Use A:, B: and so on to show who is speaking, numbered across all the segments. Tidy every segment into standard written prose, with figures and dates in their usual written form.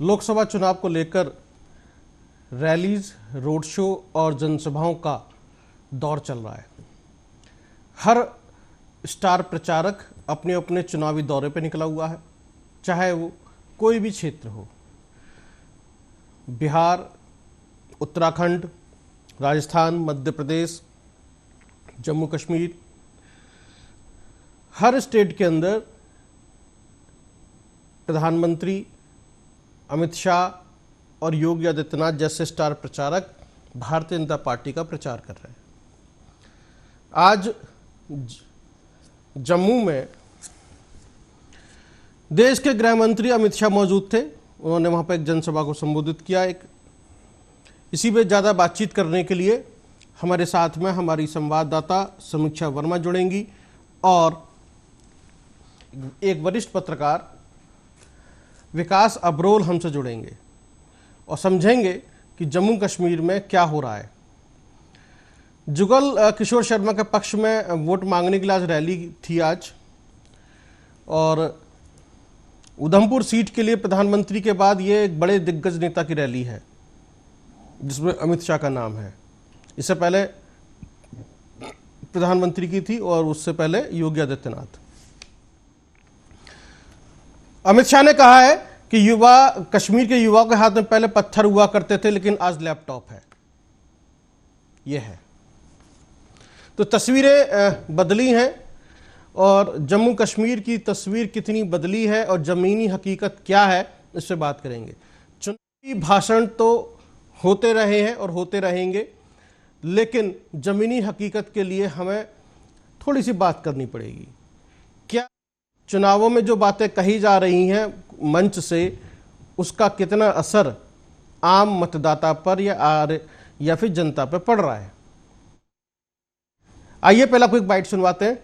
A: लोकसभा चुनाव को लेकर रैलीज, रोड शो और जनसभाओं का दौर चल रहा है। हर स्टार प्रचारक अपने अपने चुनावी दौरे पर निकला हुआ है, चाहे वो कोई भी क्षेत्र हो। बिहार, उत्तराखंड, राजस्थान, मध्य प्रदेश, जम्मू कश्मीर, हर स्टेट के अंदर प्रधानमंत्री अमित शाह और योगी आदित्यनाथ जैसे स्टार प्रचारक भारतीय जनता पार्टी का प्रचार कर रहे हैं। आज जम्मू में देश के गृह मंत्री अमित शाह मौजूद थे। उन्होंने वहां पर एक जनसभा को संबोधित किया। इसी पे ज़्यादा बातचीत करने के लिए हमारे साथ में हमारी संवाददाता समीक्षा वर्मा जुड़ेंगी और एक वरिष्ठ पत्रकार विकास अब्रोल हमसे जुड़ेंगे और समझेंगे कि जम्मू कश्मीर में क्या हो रहा है। जुगल किशोर शर्मा के पक्ष में वोट मांगने के लिए आज रैली थी और उधमपुर सीट के लिए प्रधानमंत्री के बाद ये एक बड़े दिग्गज नेता की रैली है जिसमें अमित शाह का नाम है। इससे पहले प्रधानमंत्री की थी और उससे पहले योगी आदित्यनाथ। अमित शाह ने कहा है कि कश्मीर के युवाओं के हाथ में पहले पत्थर हुआ करते थे, लेकिन आज लैपटॉप है। यह है तो तस्वीरें बदली हैं और जम्मू कश्मीर की तस्वीर कितनी बदली है और जमीनी हकीकत क्या है, इससे बात करेंगे। चुनावी भाषण तो होते रहे हैं और होते रहेंगे, लेकिन जमीनी हकीकत के लिए हमें थोड़ी सी बात करनी पड़ेगी। क्या चुनावों में जो बातें कही जा रही हैं मंच से, उसका कितना असर आम मतदाता पर या फिर जनता पर पड़ रहा है? आइए पहला क्विक बाइट सुनवाते हैं।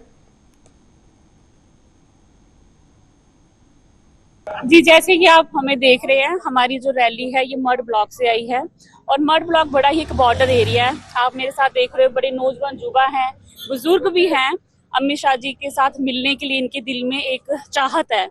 B: जी, जैसे कि आप हमें देख रहे हैं, हमारी जो रैली है ये मड ब्लॉक से आई है और मड ब्लॉक बड़ा ही एक बॉर्डर एरिया है। आप मेरे साथ देख रहे हो, बड़े नौजवान युवा हैं, बुजुर्ग भी हैं। अमित शाह जी के साथ मिलने के लिए इनके दिल में एक चाहत है।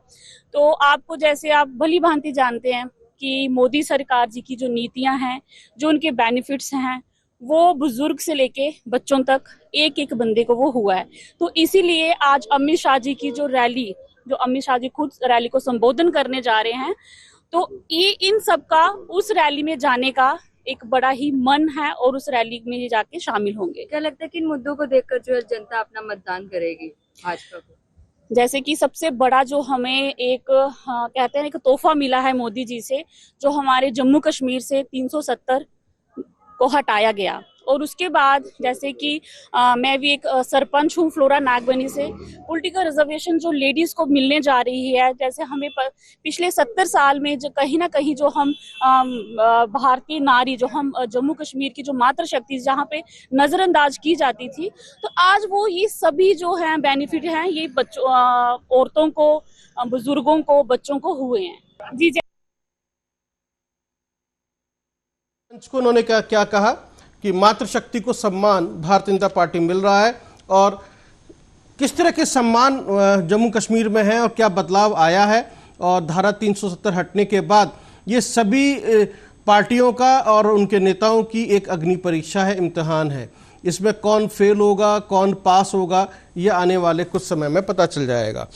B: तो आपको, जैसे आप भली भांति जानते हैं कि मोदी सरकार जी की जो नीतियां हैं, जो उनके बेनिफिट्स हैं, वो बुजुर्ग से लेके बच्चों तक एक एक बंदे को वो हुआ है। तो इसीलिए आज अमित शाह जी की जो रैली, जो अमित शाह जी खुद रैली को संबोधन करने जा रहे हैं, तो ये इन सब का उस रैली में जाने का एक बड़ा ही मन है और उस रैली में जाके शामिल होंगे।
C: क्या लगता है कि इन मुद्दों को देखकर जो है जनता अपना मतदान करेगी भाजपा को?
B: जैसे कि सबसे बड़ा जो हमें एक कहते हैं एक तोहफा मिला है मोदी जी से, जो हमारे जम्मू कश्मीर से 370 को हटाया गया। और उसके बाद जैसे कि मैं भी एक सरपंच हूँ फ्लोरा नागबनी से, पॉलिटिकल रिजर्वेशन जो लेडीज को मिलने जा रही है, जैसे हमें पिछले 70 साल में जो कहीं ना कहीं जो हम भारतीय नारी, जो हम जम्मू कश्मीर की जो मातृशक्ति जहाँ पे नजरअंदाज की जाती थी, तो आज वो ये सभी जो है बेनिफिट हैं, ये बच्चों, औरतों को, बुजुर्गों को, बच्चों को हुए हैं। जी,
A: को उन्होंने क्या कहा कि मातृशक्ति को सम्मान भारतीय जनता पार्टी मिल रहा है और किस तरह के सम्मान जम्मू कश्मीर में है और क्या बदलाव आया है। और धारा 370 हटने के बाद ये सभी पार्टियों का और उनके नेताओं की एक अग्नि परीक्षा है, इम्तिहान है। इसमें कौन फेल होगा, कौन पास होगा, ये आने वाले कुछ समय में पता चल जाएगा।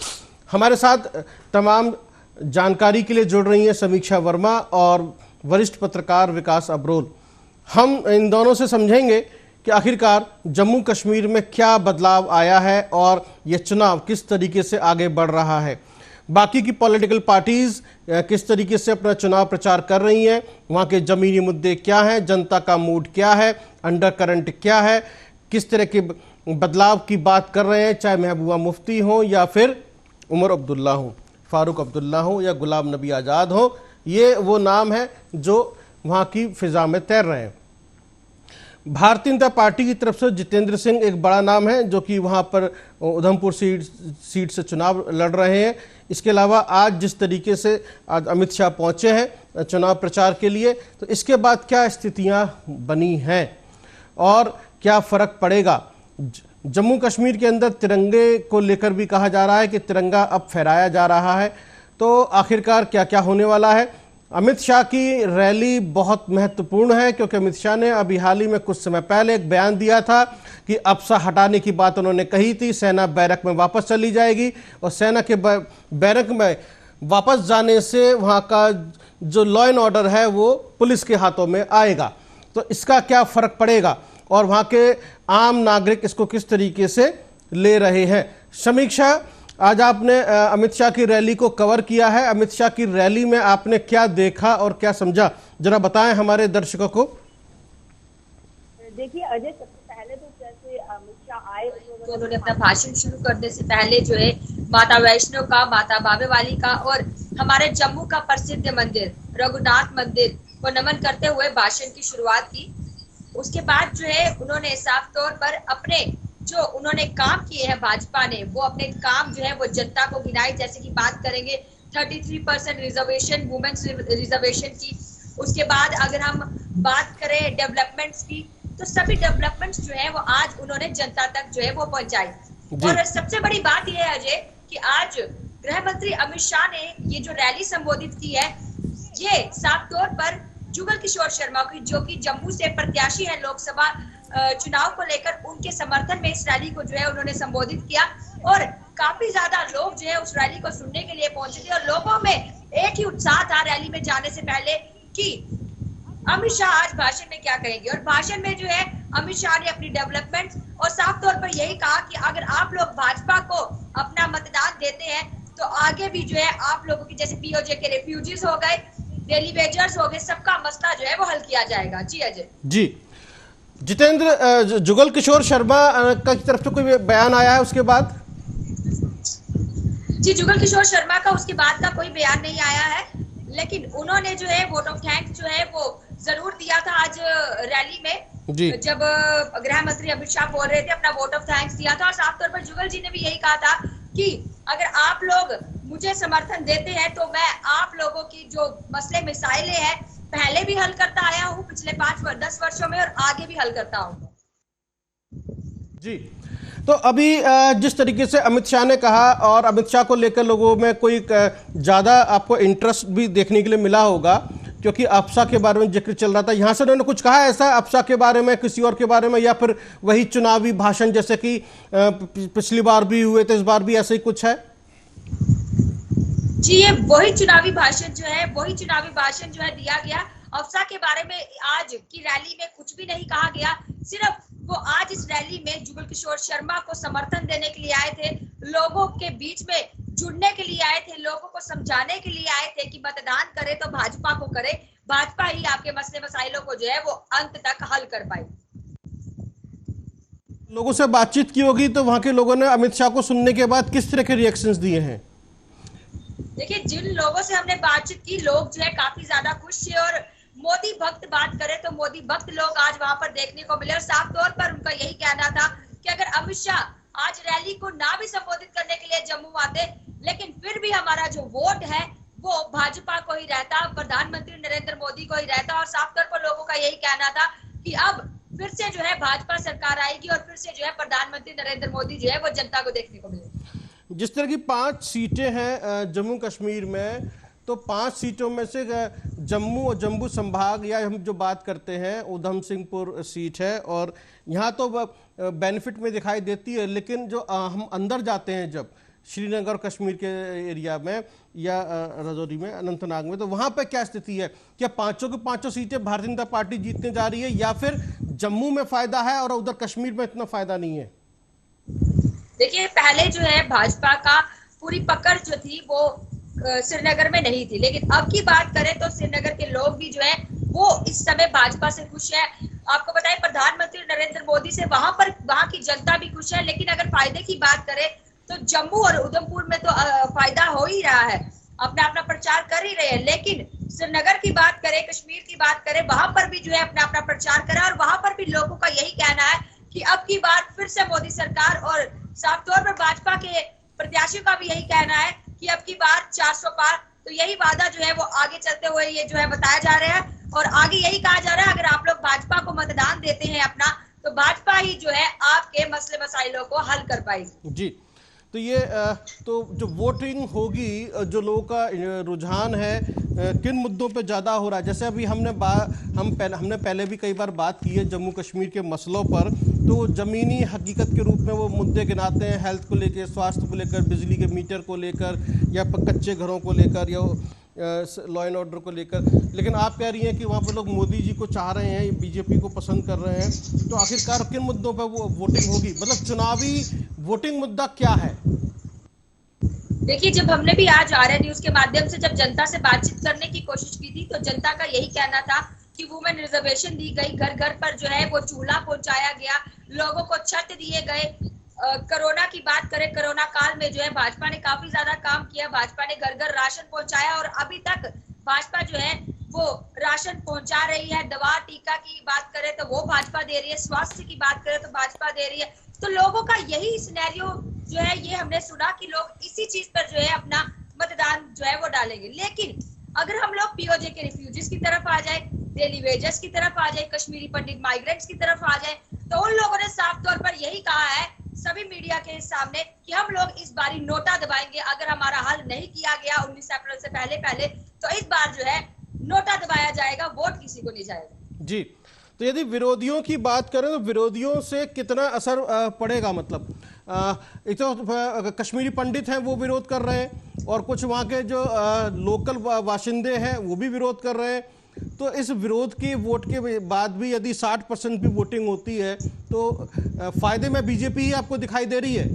A: हमारे साथ तमाम जानकारी के लिए जुड़ रही हैं समीक्षा वर्मा और वरिष्ठ पत्रकार विकास अब्रोल। हम इन दोनों से समझेंगे कि आखिरकार जम्मू कश्मीर में क्या बदलाव आया है और ये चुनाव किस तरीके से आगे बढ़ रहा है। बाकी की पॉलिटिकल पार्टीज किस तरीके से अपना चुनाव प्रचार कर रही हैं, वहाँ के ज़मीनी मुद्दे क्या हैं, जनता का मूड क्या है, अंडर करंट क्या है, किस तरह के बदलाव की बात कर रहे हैं, चाहे महबूबा मुफ्ती हो या फिर उमर अब्दुल्ला हो, फारूक अब्दुल्ला हो या गुलाम नबी आज़ाद हो। ये वो नाम है जो वहाँ की फिजा में तैर रहे हैं। भारतीय जनता पार्टी की तरफ से जितेंद्र सिंह एक बड़ा नाम है जो कि वहाँ पर उधमपुर सीट से चुनाव लड़ रहे हैं। इसके अलावा आज जिस तरीके से आज अमित शाह पहुँचे हैं चुनाव प्रचार के लिए, तो इसके बाद क्या स्थितियाँ बनी हैं और क्या फ़र्क पड़ेगा। जम्मू कश्मीर के अंदर तिरंगे को लेकर भी कहा जा रहा है कि तिरंगा अब फहराया जा रहा है, तो आखिरकार क्या क्या होने वाला है। अमित शाह की रैली बहुत महत्वपूर्ण है क्योंकि अमित शाह ने अभी हाल ही में कुछ समय पहले एक बयान दिया था कि अफसा हटाने की बात उन्होंने कही थी, सेना बैरक में वापस चली जाएगी और सेना के बैरक में वापस जाने से वहां का जो लॉ एंड ऑर्डर है वो पुलिस के हाथों में आएगा। तो इसका क्या फर्क पड़ेगा और वहां के आम नागरिक इसको किस तरीके से ले रहे हैं। समीक्षा, आज आपने अमित शाह की रैली को कवर किया है, अमित शाह की रैली में आपने क्या देखा और क्या समझा, जरा बताएं हमारे दर्शकों को।
D: देखिए अजय, सबसे पहले तो जैसे अमित शाह आए
C: तो उन्होंने अपना भाषण शुरू करने से पहले जो है माता वैष्णो का, माता बावे वाली का और हमारे जम्मू का प्रसिद्ध मंदिर रघुनाथ मंदिर को नमन करते हुए भाषण की शुरुआत की। उसके बाद जो है उन्होंने साफ तौर पर अपने जो उन्होंने काम किए हैं भाजपा ने, वो अपने काम जो है वो जनता को गिनाई। जैसे कि बात करेंगे 33% रिजर्वेशन, वुमेन्स रिजर्वेशन की। उसके बाद अगर हम बात करें डेवलपमेंट्स की, तो सभी डेवलपमेंट्स जो है वो आज उन्होंने जनता तक जो है वो पहुंचाई। और सबसे बड़ी बात यह है अजय कि आज गृह मंत्री अमित शाह ने ये जो रैली संबोधित की है, ये साफ तौर पर जुगल किशोर शर्मा की, जो कि जम्मू से प्रत्याशी है लोकसभा चुनाव को लेकर, उनके समर्थन में इस रैली को जो है उन्होंने संबोधित किया। और काफी ज्यादा लोग जो है उस रैली को सुनने के लिए पहुंचे थे और लोगों में एक ही उत्साह था रैली में जाने से पहले कि अमित शाह आज भाषण में क्या कहेंगे। और भाषण में जो है अमित शाह ने अपनी डेवलपमेंट और साफ तौर पर यही कहा कि अगर आप लोग भाजपा को अपना मतदान देते हैं तो आगे भी जो है आप लोगों की, जैसे पीओजे के रेफ्यूजीज हो गए, डेली वेजर्स हो गए, सबका मसला जो है वो हल किया जाएगा। जी अजय। जी
A: जितेंद्र, जुगल किशोर शर्मा की तरफ से कोई बयान आया है उसके बाद?
C: जी, जुगल किशोर शर्मा का उसके बाद का कोई बयान नहीं आया है, लेकिन उन्होंने जो है वोट ऑफ थैंक्स जो है वो जरूर दिया था आज रैली में जी। जब गृह मंत्री अमित शाह बोल रहे थे, अपना वोट ऑफ थैंक्स दिया था। और साफ तौर पर जुगल जी ने भी यही कहा था कि अगर आप लोग मुझे समर्थन देते हैं तो मैं आप लोगों की जो मसले मिसाइलें हैं पहले भी हल करता आया हूं पिछले 5-10 वर्षों में, और आगे भी हल करता हूं।
A: जी, तो अभी जिस तरीके से अमित शाह ने कहा और अमित शाह को लेकर लोगों में कोई ज्यादा आपको इंटरेस्ट भी देखने के लिए मिला होगा, क्योंकि अफसा के बारे में जिक्र चल रहा था। यहां से उन्होंने कुछ कहा ऐसा अफसा के बारे में, किसी और के बारे में, या फिर वही चुनावी भाषण जैसे कि पिछली बार भी हुए थे, इस बार भी ऐसा ही कुछ है?
C: जी, ये वही चुनावी भाषण जो है दिया गया। अफसा के बारे में आज की रैली में कुछ भी नहीं कहा गया। सिर्फ वो आज इस रैली में जुगल किशोर शर्मा को समर्थन देने के लिए आए थे, लोगों के बीच में जुड़ने के लिए आए थे, लोगों को समझाने के लिए आए थे कि मतदान करे तो भाजपा को करे, भाजपा ही आपके मसले मसाइलों को जो है वो अंत तक हल कर पाए।
A: लोगों से बातचीत की होगी तो वहां के लोगों ने अमित शाह को सुनने के बाद किस तरह के रिएक्शंस दिए हैं?
C: देखिए, जिन लोगों से हमने बातचीत की, लोग जो है काफी ज्यादा खुश थे। और मोदी भक्त बात करें तो मोदी भक्त लोग आज वहां पर देखने को मिले। और साफ तौर पर उनका यही कहना था कि अगर अमित शाह आज रैली को ना भी संबोधित करने के लिए जम्मू आते, लेकिन फिर भी हमारा जो वोट है वो भाजपा को ही रहता, प्रधानमंत्री नरेंद्र मोदी को ही रहता। और साफ तौर पर लोगों का यही कहना था कि अब फिर से जो है भाजपा सरकार आएगी और फिर से जो है प्रधानमंत्री नरेंद्र मोदी जो है वो जनता को देखने को मिलेगी।
A: जिस तरह की 5 सीटें हैं जम्मू कश्मीर में, तो 5 सीटों में से जम्मू और जम्मू संभाग, या हम जो बात करते हैं उधम सिंहपुर सीट है, और यहाँ तो बेनिफिट में दिखाई देती है, लेकिन जो हम अंदर जाते हैं जब श्रीनगर कश्मीर के एरिया में या राजौरी में, अनंतनाग में, तो वहाँ पर क्या स्थिति है? क्या 5 की 5 सीटें भारतीय जनता पार्टी जीतने जा रही है, या फिर जम्मू में फायदा है और उधर कश्मीर में इतना फायदा नहीं है?
C: देखिए, पहले जो है भाजपा का पूरी पकड़ जो थी वो श्रीनगर में नहीं थी, लेकिन अब की बात करें तो श्रीनगर के लोग भी जो है वो इस समय भाजपा से खुश है। आपको बताएं, प्रधानमंत्री नरेंद्र मोदी से वहां की जनता भी खुश है। लेकिन अगर फायदे की बात करें तो जम्मू और उधमपुर में तो फायदा हो ही रहा है, अपना प्रचार कर ही रहे हैं। लेकिन श्रीनगर की बात करें, कश्मीर की बात करें, वहां पर भी जो है अपना प्रचार करा। और वहां पर भी लोगों का यही कहना है कि अब की बार फिर से मोदी सरकार, और साफ तौर पर भाजपा के प्रत्याशियों का भी यही कहना है कि अब की बार 400 पार। तो यही वादा जो है वो आगे चलते हुए ये जो है बताया जा रहा है, और आगे यही कहा जा रहा है अगर आप लोग भाजपा को मतदान देते हैं अपना, तो भाजपा ही जो है आपके मसले मसाइलों को हल कर पाएगी।
A: जी, तो ये तो जो वोटिंग होगी, जो लोगों का रुझान है किन मुद्दों पे ज़्यादा हो रहा है? जैसे अभी हमने पहले भी कई बार बात की है जम्मू कश्मीर के मसलों पर, तो ज़मीनी हकीकत के रूप में वो मुद्दे गिनाते हैं, हेल्थ को लेकर, स्वास्थ्य को लेकर, बिजली के मीटर को लेकर, या कच्चे घरों को लेकर, या लॉ एंड ऑर्डर को लेकर। लेकिन आप कह रही हैं कि वहाँ पर लोग मोदी जी को चाह रहे हैं, बीजेपी को पसंद कर रहे हैं, तो आखिरकार किन मुद्दों पर वो वोटिंग होगी? मतलब चुनावी वोटिंग मुद्दा क्या है?
C: देखिए, जब हमने भी आज आर्या न्यूज के माध्यम से जब जनता से बातचीत करने की कोशिश की थी, तो जनता का यही कहना था कि वुमेन रिजर्वेशन दी गई, घर घर पर जो है वो चूल्हा पहुंचाया गया, लोगों को छत दिए गए। कोरोना की बात करें, कोरोना काल में जो है भाजपा ने काफी ज्यादा काम किया, भाजपा ने घर घर राशन पहुंचाया, और अभी तक भाजपा जो है वो राशन पहुंचा रही है। दवा टीका की बात करें तो वो भाजपा दे रही है, स्वास्थ्य की बात करें तो भाजपा दे रही है। तो लोगों का यही सिनेरियो जो है, ये हमने सुना कि लोग इसी चीज पर जो है अपना मतदान जो है वो डालेंगे। लेकिन अगर हम लोग पीओजे के रिफ्यूजीज की तरफ आ जाए, डेली वेजर्स की तरफ आ जाए, कश्मीरी पंडित माइग्रेंट्स की तरफ आ जाए, तो उन लोगों ने साफ तौर पर यही कहा है सभी मीडिया के सामने कि हम लोग इस बारी नोटा दबाएंगे। अगर हमारा हल नहीं किया गया 19 अप्रैल से पहले, तो इस बार जो है नोटा दबाया जाएगा, वोट किसी को नहीं जाएगा।
A: जी, तो यदि विरोधियों की बात करें तो विरोधियों से कितना असर पड़ेगा? मतलब एक तो कश्मीरी पंडित हैं वो विरोध कर रहे हैं, और कुछ वहाँ के जो लोकल बाशिंदे हैं वो भी विरोध कर रहे हैं। तो इस विरोध के वोट के बाद भी यदि 60% भी वोटिंग होती है, तो फायदे में बीजेपी ही आपको दिखाई दे रही है?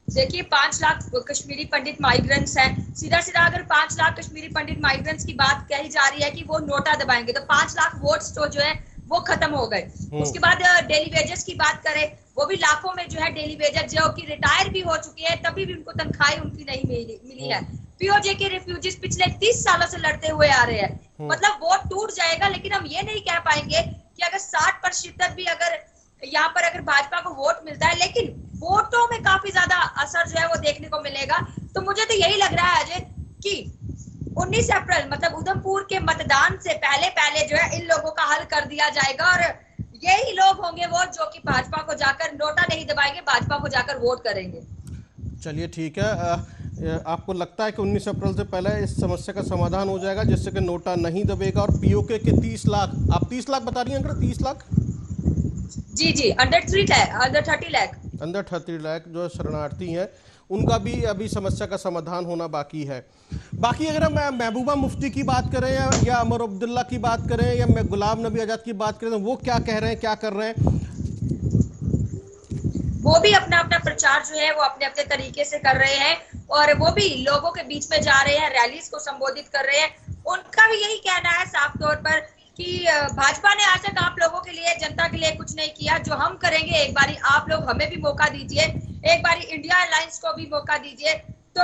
C: देखिए, 5 लाख कश्मीरी पंडित माइग्रेंट्स हैं। सीधा सीधा अगर 5 लाख कश्मीरी पंडित माइग्रेंट्स की बात कही जा रही है कि वो नोटा दबाएंगे, तो 5 लाख वोट्स तो जो है वो खत्म हो गए। उसके बाद डेली वेजेस की बात करें, वो भी लाखों में जो है डेली वेजर जो कि रिटायर भी हो चुके हैं, तभी भी उनको तनख्वाही उनकी नहीं मिली है। पीओजे के रिफ्यूजीज पिछले 30 सालों से लड़ते हुए आ रहे हैं। मतलब वोट टूट जाएगा, लेकिन हम ये नहीं कह पाएंगे कि अगर 60% भी अगर यहाँ पर अगर भाजपा को वोट मिलता है, लेकिन वोटों में काफी ज्यादा असर जो है वो देखने को मिलेगा। तो मुझे तो यही लग रहा है अजय कि 19 अप्रैल मतलब उधमपुर के मतदान से पहले जो है इन लोगों का हल कर दिया जाएगा, और यही लोग होंगे वो जो कि भाजपा को जाकर नोटा नहीं दबाएंगे, भाजपा को जाकर वोट करेंगे।
A: चलिए ठीक है, आपको लगता है कि 19 अप्रैल से पहले इस समस्या का समाधान हो जाएगा जिससे कि नोटा नहीं दबेगा? और पीओके के 30 लाख, आप 30 लाख बता रही हैं अंकल? 30 लाख?
C: जी, अंडर
A: 30 लाख जो शरणार्थी हैं, उनका भी अभी समस्या का समाधान होना बाकी है। बाकी अगर हम महबूबा मुफ्ती की बात करें या अमर अब्दुल्ला की बात करें या गुलाम नबी आज़ाद की बात करें, तो वो क्या कह रहे हैं, क्या कर रहे हैं?
C: वो भी अपना अपना प्रचार जो है वो अपने अपने तरीके से कर रहे हैं, और वो भी लोगों के बीच में जा रहे हैं, रैलीज को संबोधित कर रहे हैं। उनका भी यही कहना है साफ तौर पर कि भाजपा ने आज तक आप लोगों के लिए, जनता के लिए कुछ नहीं किया, जो हम करेंगे एक बारी आप लोग हमें भी मौका दीजिए, एक बारी इंडिया अलायंस को भी मौका दीजिए, तो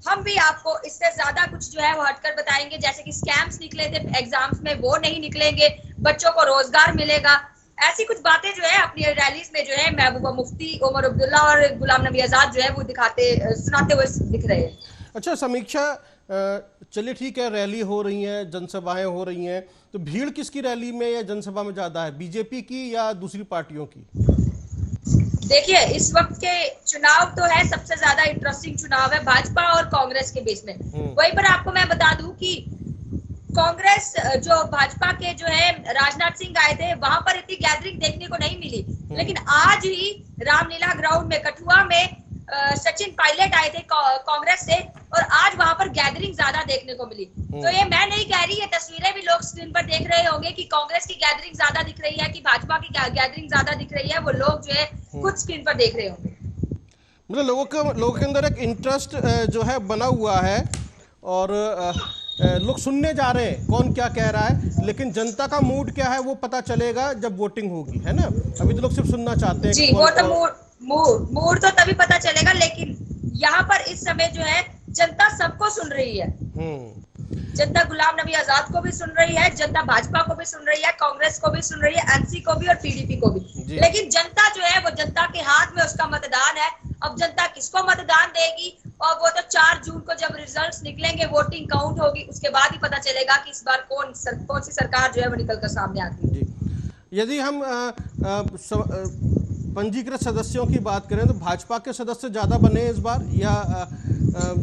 C: हम भी आपको इससे ज्यादा कुछ जो है वो हटकर बताएंगे। जैसे कि स्कैम्स निकले थे एग्जाम्स में, वो नहीं निकलेंगे, बच्चों को रोजगार मिलेगा। ऐसी कुछ बातें जो है अपनी रैलीज में जो है महबूबा मुफ्ती, उमर अब्दुल्ला और गुलाम नबी आजाद जो है वो सुनाते हुए दिख रहे हैं।
A: अच्छा, समीक्षा, चलिए ठीक है, रैली हो रही है, जनसभाएं हो रही हैं, तो भीड़ किसकी रैली में या जनसभा में ज्यादा है, बीजेपी की या दूसरी पार्टियों की?
C: देखिए, इस वक्त के चुनाव तो है सबसे ज्यादा इंटरेस्टिंग चुनाव है भाजपा और कांग्रेस के बीच में। वहीं पर आपको मैं बता दूं कि कांग्रेस जो भाजपा के जो है राजनाथ सिंह आए थे, वहां पर इतनी गैदरिंग देखने को नहीं मिली, लेकिन आज ही रामलीला ग्राउंड में कठुआ में सचिन पायलट आए थे कांग्रेस से, और आज वहां पर गैदरिंग ज्यादा देखने को मिली। तो ये मैं नहीं कह रही, ये तस्वीरें भी लोग स्क्रीन पर देख रहे होंगे कि कांग्रेस की गैदरिंग ज्यादा दिख रही है कि भाजपा की गैदरिंग ज्यादा दिख रही है, वो लोग जो है खुद स्क्रीन पर देख रहे होंगे।
A: मतलब लोगों के अंदर एक इंटरेस्ट जो है बना हुआ है, और लोग सुनने जा रहे हैं कौन क्या कह रहा है, लेकिन जनता का मूड क्या है वो पता चलेगा जब वोटिंग होगी, है ना? अभी तो लोग सिर्फ सुनना चाहते हैं।
C: जी, वो तो मूड तो तभी पता चलेगा, लेकिन यहाँ पर इस समय जो है जनता सबको सुन रही है। जनता गुलाम नबी आजाद को भी सुन रही है, जनता भाजपा को भी सुन रही है, कांग्रेस को भी सुन रही है, एनसी को भी और पीडीपी को भी। लेकिन जनता जो है वो जनता के हाथ में उसका मतदान है। अब जनता किसको मतदान देगी, और वो तो 4 जून को जब रिजल्ट्स निकलेंगे, वोटिंग काउंट होगी, उसके बाद ही पता चलेगा कि इस बार कौन सी सरकार जो है वो निकल कर सामने आती है।
A: यदि हम पंजीकृत सदस्यों की बात करें तो भाजपा के सदस्य ज्यादा बने इस बार या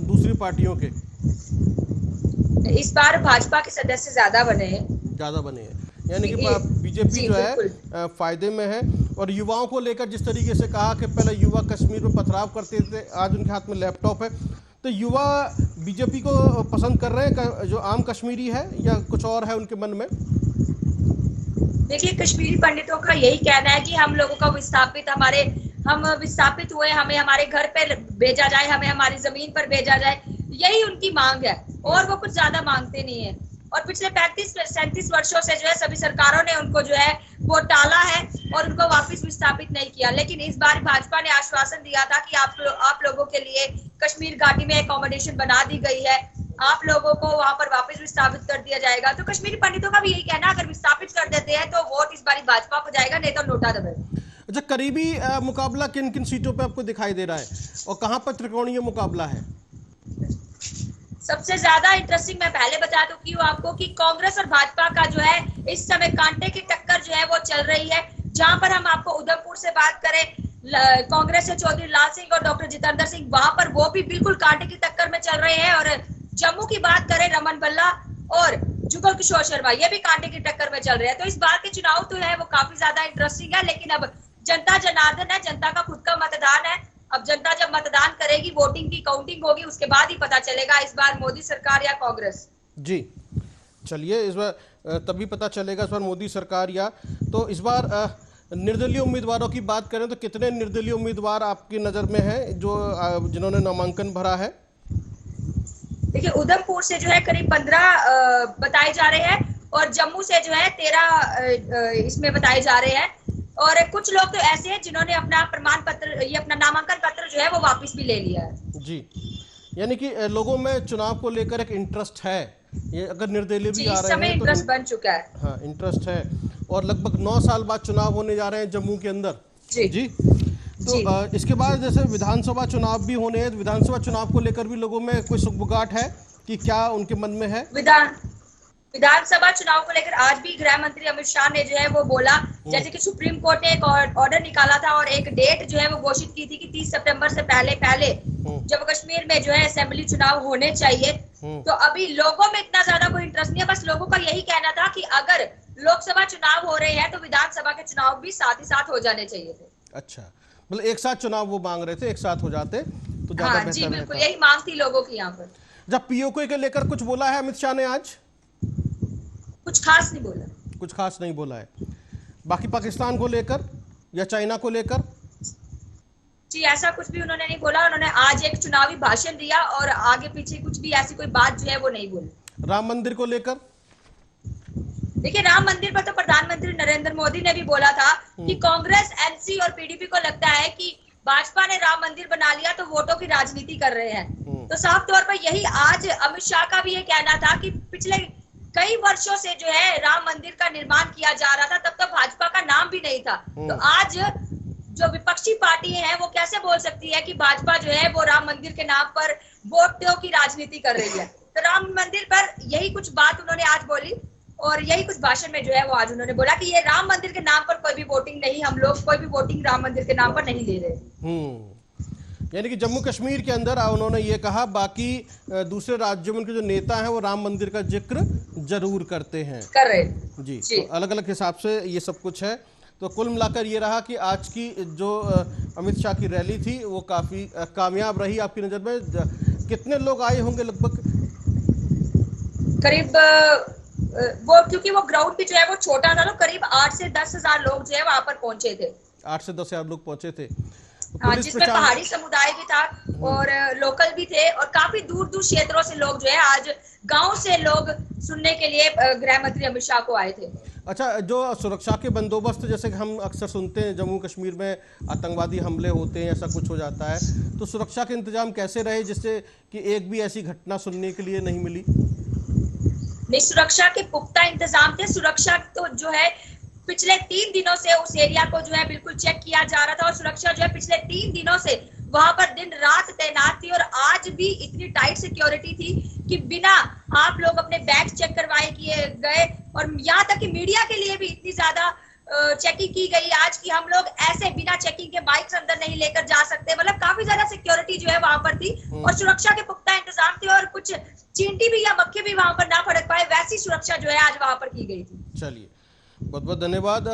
A: दूसरी पार्टियों के?
C: इस बार भाजपा के सदस्य ज्यादा बने हैं।
A: यानी कि बीजेपी जो है फायदे में है। और युवाओं को लेकर जिस तरीके से कहा कि पहले युवा कश्मीर में पथराव करते थे, आज उनके हाथ में लैपटॉप है, तो युवा बीजेपी को पसंद कर रहे हैं जो आम कश्मीरी है, या कुछ और है उनके मन में?
C: देखिए, कश्मीरी पंडितों का यही कहना है कि हम लोगों का हम विस्थापित हुए, हमें हमारे घर पे भेजा जाए, हमें हमारी जमीन पर भेजा जाए, यही उनकी मांग है और वो कुछ ज्यादा मांगते नहीं है। और पिछले 35-37 वर्षों से जो है सभी सरकारों ने उनको जो है वो टाला है और उनको वापस विस्थापित नहीं किया। लेकिन इस बार भाजपा ने आश्वासन दिया था कि आप लोगों के लिए कश्मीर घाटी में एकोमोडेशन बना दी गई है, आप लोगों को वहां पर वापस विस्थापित कर दिया जाएगा। तो कश्मीरी पंडितों का भी यही कहना, अगर विस्थापित कर देते हैं तो वोट इस बार भाजपा को जाएगा, नहीं तो नोटा दबेगा।
A: अच्छा, करीबी मुकाबला किन किन सीटों पे आपको दिखाई दे रहा है और कहां पर त्रिकोणीय मुकाबला है?
C: सबसे ज्यादा इंटरेस्टिंग मैं पहले बता दूं आपको कि कांग्रेस और भाजपा का जो है इस समय कांटे की टक्कर जो है वो चल रही है। जहां पर हम आपको उधमपुर से बात करें, कांग्रेस से चौधरी लाल सिंह और डॉक्टर जितेंद्र सिंह, वहां पर वो भी बिल्कुल कांटे की टक्कर में चल रहे हैं। और जम्मू की बात करें, रमन भल्ला और जुगल किशोर शर्मा, ये भी कांटे की टक्कर में चल रहे हैं। तो इस बार के चुनाव तो है वो काफी ज्यादा इंटरेस्टिंग है। लेकिन अब जनता जनार्दन है, जनता का खुद का मतदान है। अब जनता जब मतदान करेगी, वोटिंग की काउंटिंग होगी, उसके बाद ही पता चलेगा इस बार मोदी सरकार या कांग्रेस।
A: जी चलिए, इस बार तभी पता चलेगा इस बार मोदी सरकार या। तो इस बार निर्दलीय उम्मीदवारों की बात करें तो कितने निर्दलीय उम्मीदवार आपकी नजर में हैं जो जिन्होंने नामांकन भरा है?
C: देखिए, उधमपुर से जो है करीब 15 बताए जा रहे हैं और जम्मू से जो है 13 इसमें बताए जा रहे हैं। और कुछ लोग तो ऐसे हैं जिन्होंने अपना प्रमाण पत्र, ये अपना नामांकन पत्र जो है वो वापस भी ले लिया है। जी,
A: यानी कि लोगों में चुनाव को लेकर एक इंटरेस्ट है। ये अगर निर्दलीय भी आ रहे हैं तो
C: इंटरेस्ट बन चुका है।
A: हाँ, इंटरेस्ट है। और लगभग 9 साल बाद चुनाव होने जा रहे हैं जम्मू के अंदर। जी तो इसके बाद जैसे विधानसभा चुनाव भी होने हैं, तो विधानसभा चुनाव को लेकर भी लोगों में कोई सुगबुगाहट है कि क्या उनके मन में है?
C: विधानसभा चुनाव को लेकर आज भी गृह मंत्री अमित शाह ने जो है वो बोला, जैसे कि सुप्रीम कोर्ट ने एक ऑर्डर निकाला था और एक डेट जो है वो घोषित की थी कि 30 सितंबर से पहले जम्मू कश्मीर में जो है असेंबली चुनाव होने चाहिए। तो अभी लोगों में इतना ज्यादा कोई इंटरेस्ट नहीं है। बस लोगों का यही कहना था कि अगर लोकसभा चुनाव हो रहे हैं तो विधानसभा के चुनाव भी साथ ही साथ हो जाने चाहिए थे।
A: अच्छा, मतलब एक साथ चुनाव वो मांग रहे थे, एक साथ हो जाते तो ज्यादा बेहतर
C: जी बिल्कुल, यही मांग थी लोगों की। यहाँ पर
A: जब पीओके के लेकर कुछ बोला है अमित शाह ने आज?
C: कुछ खास नहीं बोला।
A: कुछ खास नहीं बोला है। बाकी पाकिस्तान को लेकर या चाइना को लेकर?
C: जी ऐसा कुछ भी उन्होंने नहीं बोला। उन्होंने आज एक चुनावी भाषण दिया और आगे पीछे कुछ भी ऐसी कोई बात जो है वो नहीं बोली।
A: राम मंदिर को लेकर?
C: देखिए, राम मंदिर पर तो प्रधानमंत्री नरेंद्र मोदी ने भी बोला था कि कांग्रेस, एनसी और पीडीपी को लगता है कि भाजपा ने राम मंदिर बना लिया तो वोटों की राजनीति कर रहे हैं। तो साफ तौर पर यही आज अमित शाह का भी ये कहना था कि पिछले कई वर्षों से जो है राम मंदिर का निर्माण किया जा रहा था, तब तक भाजपा का नाम भी नहीं था। तो आज जो विपक्षी पार्टी है वो कैसे बोल सकती है कि भाजपा जो है वो राम मंदिर के नाम पर वोटों की राजनीति कर रही है? तो राम मंदिर पर यही कुछ बात उन्होंने आज बोली और यही कुछ भाषण में जो है वो आज उन्होंने बोला कि ये राम मंदिर के नाम पर कोई भी वोटिंग नहीं, हम लोग कोई भी वोटिंग राम मंदिर के नाम पर नहीं ले रहे।
A: यानी कि जम्मू कश्मीर के अंदर उन्होंने ये कहा, बाकी दूसरे राज्यों में उनके जो नेता हैं वो राम मंदिर का जिक्र जरूर करते हैं, कर रहे जी। तो अलग अलग हिसाब से ये सब कुछ है। तो कुल मिलाकर ये रहा कि आज की जो अमित शाह की रैली थी वो काफी कामयाब रही। आपकी नजर में कितने लोग आए होंगे लगभग?
C: करीब वो, क्योंकि वो ग्राउंड भी जो है वो छोटा था, तो करीब 8 से 10 हजार लोग जो है वहां पर पहुंचे थे।
A: 8 से 10 हजार लोग पहुंचे थे।
C: हाँ, जिसमें पहाड़ी समुदाय भी था और लोकल भी थे और काफी दूर दूर क्षेत्रों से लोग जो है, आज गांव से लोग सुनने के लिए गृह मंत्री अमित शाह को आए थे।
A: अच्छा, जो सुरक्षा के बंदोबस्त, जैसे हम अक्सर सुनते हैं जम्मू कश्मीर में आतंकवादी हमले होते हैं, ऐसा कुछ हो जाता है, तो सुरक्षा के इंतजाम कैसे रहे जिससे कि एक भी ऐसी घटना सुनने के लिए नहीं मिली?
C: नहीं, सुरक्षा के पुख्ता इंतजाम थे। सुरक्षा तो जो है पिछले 3 दिनों से उस एरिया को जो है बिल्कुल चेक किया जा रहा था और सुरक्षा जो है पिछले 3 दिनों से वहां पर दिन रात तैनात थी। और आज भी इतनी टाइट सिक्योरिटी थी कि बिना आप लोग अपने बैग चेक करवाए किए गए और यहाँ तक कि मीडिया के लिए भी इतनी ज्यादा चेकिंग की गई आज की। हम लोग ऐसे बिना चेकिंग के बाइक्स अंदर नहीं लेकर जा सकते, मतलब काफी ज्यादा सिक्योरिटी जो है वहां पर थी और सुरक्षा के पुख्ता इंतजाम थे और कुछ चींटी भी या मक्खी भी वहां पर ना फड़क पाए, वैसी सुरक्षा जो है आज वहां पर की गई थी।
A: चलिए, बहुत बहुत धन्यवाद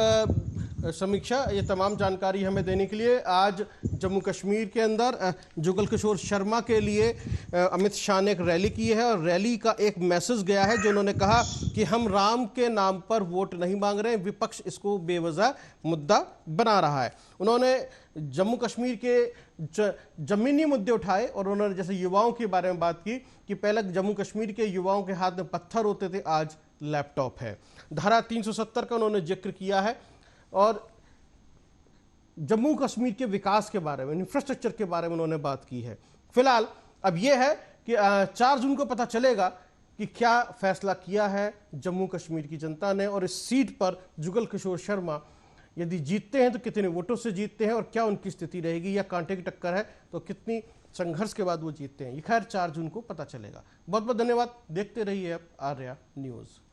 A: समीक्षा, ये तमाम जानकारी हमें देने के लिए। आज जम्मू कश्मीर के अंदर जुगल किशोर शर्मा के लिए अमित शाह ने एक रैली की है और रैली का एक मैसेज गया है जो उन्होंने कहा कि हम राम के नाम पर वोट नहीं मांग रहे, विपक्ष इसको बेवजह मुद्दा बना रहा है। उन्होंने जम्मू कश्मीर के जमीनी मुद्दे उठाए और उन्होंने जैसे युवाओं के बारे में बात की कि पहले जम्मू कश्मीर के युवाओं के हाथ में पत्थर होते थे, आज लैपटॉप है। धारा 370 का उन्होंने जिक्र किया है और जम्मू कश्मीर के विकास के बारे में, इंफ्रास्ट्रक्चर के बारे में उन्होंने बात की है। फिलहाल अब यह है कि 4 जून को पता चलेगा कि क्या फैसला किया है जम्मू कश्मीर की जनता ने और इस सीट पर जुगल किशोर शर्मा यदि जीतते हैं तो कितने वोटों से जीतते हैं और क्या उनकी स्थिति रहेगी, या कांटे की टक्कर है तो कितनी संघर्ष के बाद वो जीतते हैं। ये खैर 4 जून को पता चलेगा। बहुत बहुत धन्यवाद, देखते रहिए अब आर्या न्यूज़।